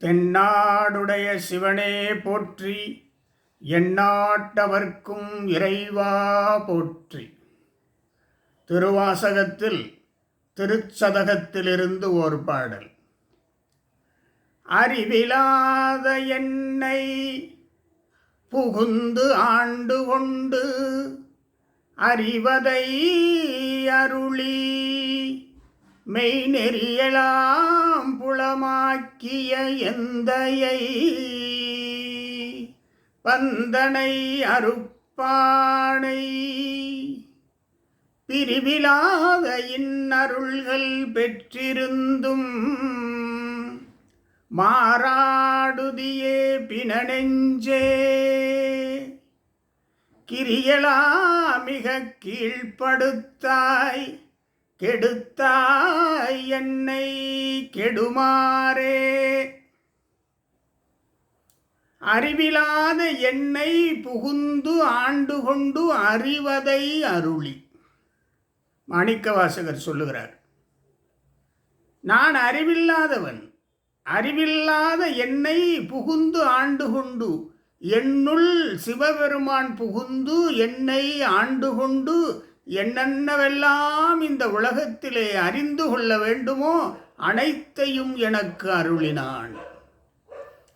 தென்னாடுடைய சிவனே போற்றி, எந்நாட்டவர்க்கும் இறைவா போற்றி. திருவாசகத்தில் திருச்சதகத்திலிருந்து ஓர் பாடல். அறிவிலாத என்னை புகுந்து ஆண்டு கொண்டு அறிவதை அருளி மெய்நெறியலாம் புலமாக்கிய எந்தையை பந்தனை அருப்பானை பிரிவிலாத இன்னருள்கள் பெற்றிருந்தும் மாறாடுதியே பிணநெஞ்சே கிரியலா மிக கீழ்ப்படுத்தாய் கெடுத்தாய் என்னை கெடுமாறே. அறிவிலாத என்னை புகுந்து ஆண்டு கொண்டு அறிவதை அருளி. மாணிக்கவாசகர் சொல்லுகிறார், நான் அறிவில்லாதவன். அறிவில்லாத என்னை புகுந்து ஆண்டு கொண்டு, என்னுள் சிவபெருமான் புகுந்து என்னை ஆண்டு கொண்டு என்னென்னவெல்லாம் இந்த உலகத்திலே அறிந்து கொள்ள வேண்டுமோ அனைத்தையும் எனக்கு அருளினான்.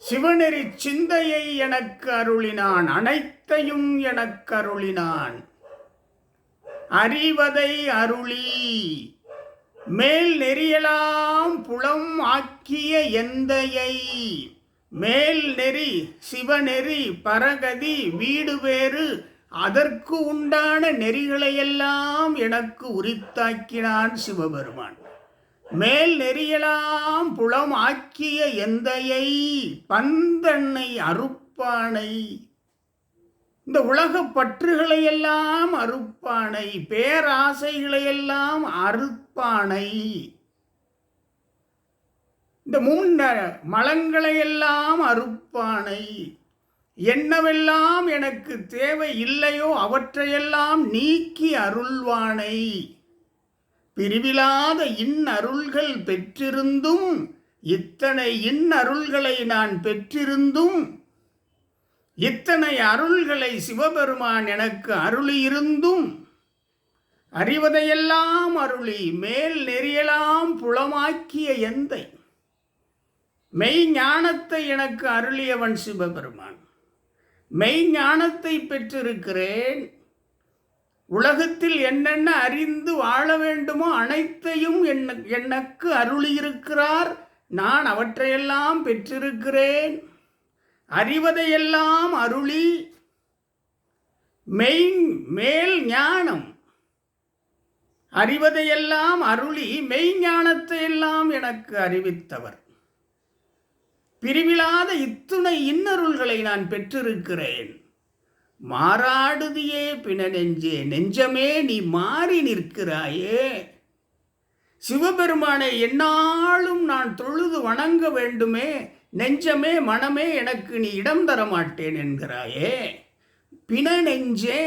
சிவநெறி சிந்தையை எனக்கு அருளினான், அனைத்தையும் எனக்கு அருளினான். அறிவதை அருளி மேல் நெறியலாம் புலம் ஆக்கிய எந்தையை. மேல் நெறி சிவநெறி, பரகதி, வீடு வேறு, அதற்கு உண்டான நெறிகளையெல்லாம் எனக்கு உரித்தாக்கினான் சிவபெருமான். மேல் நெறியலாம் புலம் ஆக்கிய எந்தையை பந்தன்னை அருப்பானை. இந்த உலக பற்றுகளையெல்லாம் அறுப்பானை, பேராசைகளையெல்லாம் அறுப்பானை, இந்த முன்ன மலங்களையெல்லாம் அறுப்பானை. என்னவெல்லாம் எனக்கு தேவை இல்லையோ அவற்றையெல்லாம் நீக்கி அருள்வானை. பிரிவிலாத இன்னருள்கள் பெற்றிருந்தும், இத்தனை இன்னருள்களை நான் பெற்றிருந்தும், இத்தனை அருள்களை சிவபெருமான் எனக்கு அருளியிருந்தும், அறிவதையெல்லாம் அருளி மேல் நெறியலாம் புலமாக்கிய எந்தை. மெய்ஞானத்தை எனக்கு அருளியவன் சிவபெருமான். மெய்ஞானத்தை பெற்றிருக்கிறேன். உலகத்தில் என்னென்ன அறிந்து வாழ வேண்டுமோ அனைத்தையும் எனக்கு அருளியிருக்கிறார். நான் அவற்றையெல்லாம் பெற்றிருக்கிறேன். அறிவதையெல்லாம் அருளி மேல் ஞானம், அறிவதையெல்லாம் அருளி மெய்ஞானத்தை எல்லாம் எனக்கு அறிவித்தவர். பிரிவிலாத இத்துணை இன்னருள்களை நான் பெற்றிருக்கிறேன். மாறாடுதியே பிணநெஞ்சே, நெஞ்சமே நீ மாறி நிற்கிறாயே. சிவபெருமானை எந்நாளும் நான் தொழுது வணங்க வேண்டுமே, நெஞ்சமே மனமே எனக்கு நீ இடம் தர மாட்டேன் என்கிறாயே. பிண நெஞ்சே,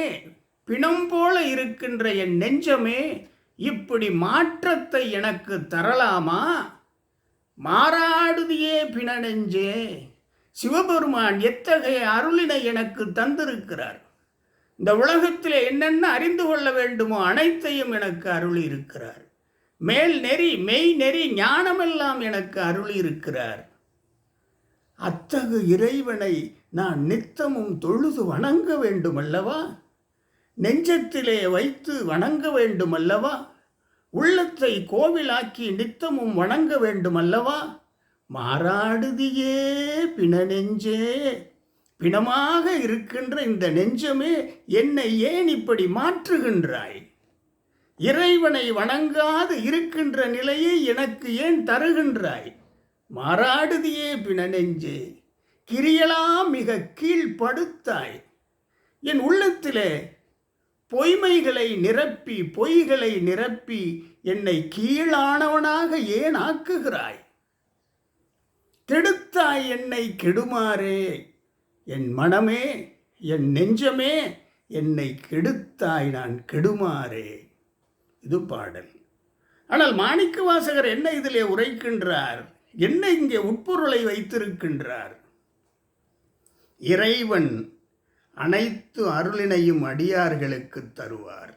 பிணம் போல இருக்கின்ற என் நெஞ்சமே, இப்படி மாற்றத்தை எனக்கு தரலாமா? மாறாடுதியே பிண நெஞ்சே. சிவபெருமான் எத்தகைய அருளினை எனக்கு தந்திருக்கிறார். இந்த உலகத்திலே என்னென்ன அறிந்து கொள்ள வேண்டுமோ அனைத்தையும் எனக்கு அருளி இருக்கிறார். மேல் நெறி, மெய் நெறி, ஞானமெல்லாம் எனக்கு அருளி இருக்கிறார். அத்தகு இறைவனை நான் நித்தமும் தொழுது வணங்க வேண்டுமல்லவா? நெஞ்சத்திலே வைத்து வணங்க வேண்டுமல்லவா? உள்ளத்தை கோவிலாக்கி நித்தமும் வணங்க வேண்டுமல்லவா? மாறாடுதியே பிணநெஞ்சே, பிணமாக இருக்கின்ற இந்த நெஞ்சமே, என்னை ஏன் இப்படி மாற்றுகின்றாய்? இறைவனை வணங்காது இருக்கின்ற நிலையை எனக்கு ஏன் தருகின்றாய்? மாறாடுதியே பிணநெஞ்சே, கிரியலாம் மிக கீழ்ப்படுத்தாய். என் உள்ளத்திலே பொய்மைகளை நிரப்பி, பொய்களை நிரப்பி என்னை கீழானவனாக ஏன் ஆக்குகிறாய்? கெடுத்தாய் என்னை கெடுமாறே. என் மனமே, என் நெஞ்சமே, என்னை கெடுத்தாய் நான் கெடுமாறே. இது பாடல். ஆனால் மாணிக்கவாசகர் என்ன இதிலே உரைக்கின்றார்? என்ன இங்கே உட்பொருளை வைத்திருக்கின்றார்? இறைவன் அனைத்து அருளினையும் அடியார்களுக்கு தருவார்.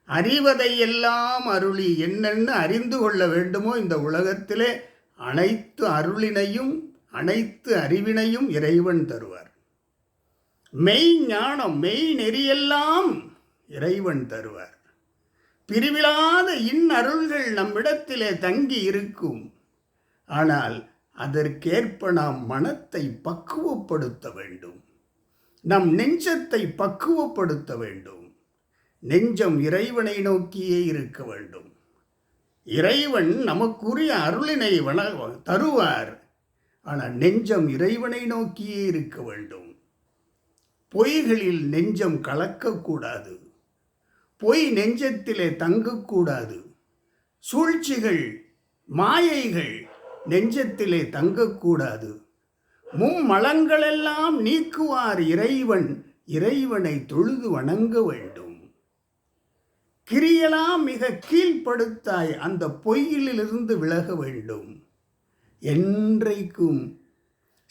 அறிவதையெல்லாம் அருளி என்னென்னு அறிந்து கொள்ள வேண்டுமோ இந்த உலகத்திலே அனைத்து அருளினையும் அனைத்து அறிவினையும் இறைவன் தருவார். மெய் ஞானம் மெய் நெறியெல்லாம் இறைவன் தருவார். பிரிவிலாத அருள்கள் நம்மிடத்திலே தங்கி இருக்கும். ஆனால் அதற்கேற்ப நாம் மனத்தை பக்குவப்படுத்த வேண்டும். நம் நெஞ்சத்தை பக்குவப்படுத்த வேண்டும். நெஞ்சம் இறைவனை நோக்கியே இருக்க வேண்டும். இறைவன் நமக்குரிய அருளினை தருவார். ஆனால் நெஞ்சம் இறைவனை நோக்கியே இருக்க வேண்டும். பொய்களில் நெஞ்சம் கலக்கக்கூடாது. பொய் நெஞ்சத்திலே தங்கக்கூடாது. சூழ்ச்சிகள் மாயைகள் நெஞ்சத்திலே தங்கக்கூடாது. மும்மலங்களெல்லாம் நீக்குவார் இறைவன். இறைவனை தொழுது வணங்க வேண்டும். கிரியெல்லாம் மிக கீழ்ப்படுத்தாய் அந்த பொய்யிலிருந்து விலக வேண்டும். என்றைக்கும்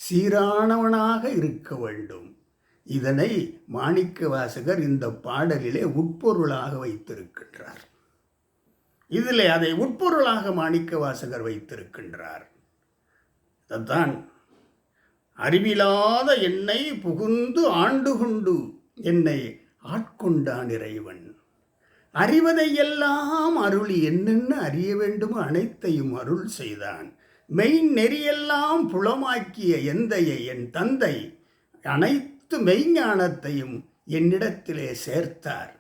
சீரானவனாக இருக்க வேண்டும். இதனை மாணிக்கவாசகர் இந்த பாடலிலே உட்பொருளாக வைத்திருக்கின்றார். இதிலே அதை உட்பொருளாக மாணிக்கவாசகர் வைத்திருக்கின்றார். அதுதான் அறிவிலாத என்னை புகுந்து ஆண்டு கொண்டு என்னை ஆட்கொண்டான் இறைவன். அறிவதையெல்லாம் அருளி என்னென்ன அறிய வேண்டுமோ அனைத்தையும் அருள் செய்தான். மெய் நெறியெல்லாம் புலமாக்கிய எந்தையை என் தந்தை அனைத்து மெய்ஞானத்தையும் என்னிடத்திலே சேர்த்தார்.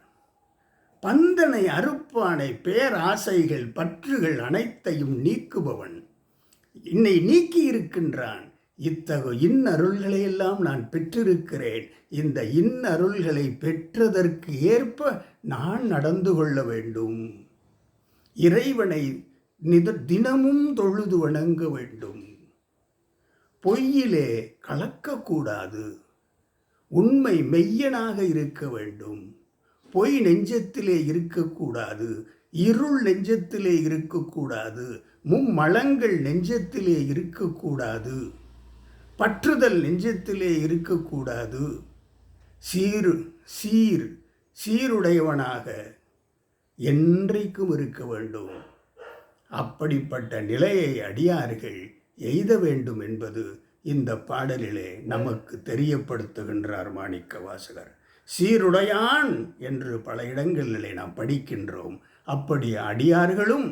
பந்தனை அறுப்பானை பேராசைகள் பற்றுகள் அனைத்தையும் நீக்குபவன் என்னை நீக்கி இருக்கின்றான். இத்தகைய இன்னருள்களையெல்லாம் நான் பெற்றிருக்கிறேன். இந்த இன்னருள்களை பெற்றதற்கு ஏற்ப நான் நடந்து கொள்ள வேண்டும். இறைவனை தினமும் தொழுது வணங்க வேண்டும். பொய்யிலே கலக்கக்கூடாது. உண்மை மெய்யனாக இருக்க வேண்டும். பொய் நெஞ்சத்திலே இருக்கக்கூடாது. இருள் நெஞ்சத்திலே இருக்கக்கூடாது. மும்மலங்கள் நெஞ்சத்திலே இருக்கக்கூடாது. பற்றுதல் நெஞ்சத்திலே இருக்கக்கூடாது. சீருடையவனாக என்றைக்கும் இருக்க வேண்டும். அப்படிப்பட்ட நிலையை அடியார்கள் எய்த வேண்டும் என்பது இந்த பாடலிலே நமக்கு தெரியப்படுத்துகின்றார் மாணிக்கவாசகர். சீருடையான் என்று பல இடங்களிலே நாம் படிக்கின்றோம். அப்படி அடியார்களும்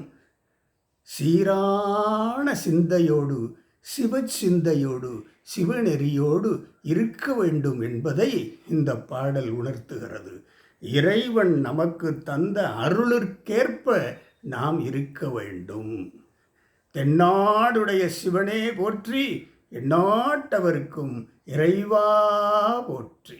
சீரான சிந்தையோடு சிவச்சிந்தையோடு சிவநெறியோடு இருக்க வேண்டும் என்பதை இந்த பாடல் உணர்த்துகிறது. இறைவன் நமக்கு தந்த அருளிற்கேற்ப நாம் இருக்க வேண்டும். தென்னாடுடைய சிவனே போற்றி, எந்நாட்டவர்க்கும் இறைவா போற்றி.